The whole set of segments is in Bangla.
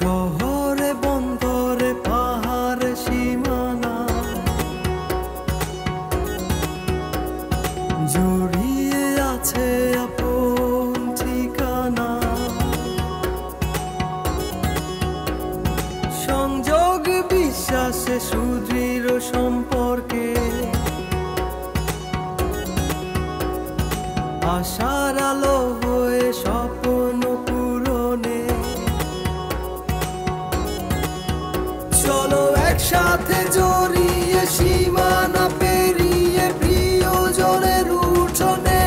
শহরে বন্দরে পাহাড়ে সীমানা জড়িয়ে আছে আপন ঠিকানা। সংযোগ বিশ্বাসে সুদৃঢ় সম্পর্কে আশার আলো হয়ে স্বপ্ন পূরণে। চলো একসাথে জড়িয়ে সীমানা পেরিয়ে প্রিয়জনের উঠোনে।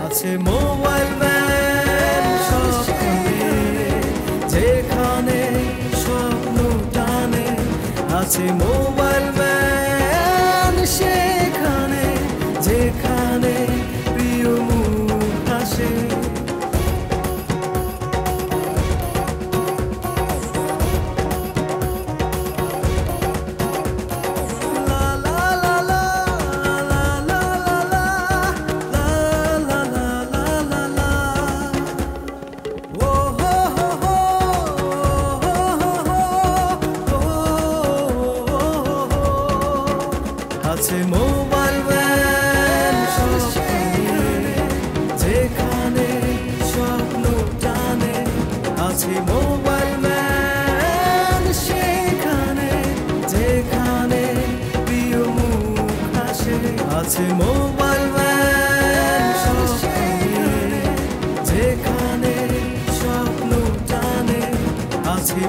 আছে মোবাইল ভ্যান স্বপ্নে যেখানে স্বপ্ন টানে। আছে মোবাইল ভ্যান সেখানে যেখানে প্রিয় মুখ আসে। আছে মোবাইল ভ্যান স্বপ্নে যেখানে স্বপ্ন টানে। আছে মোবাইল ভ্যান সেখানে যেখানে প্রিয় মুখ আসে। আছে মোবাইল ভ্যান স্বপ্নে যেখানে স্বপ্ন টানে। আছে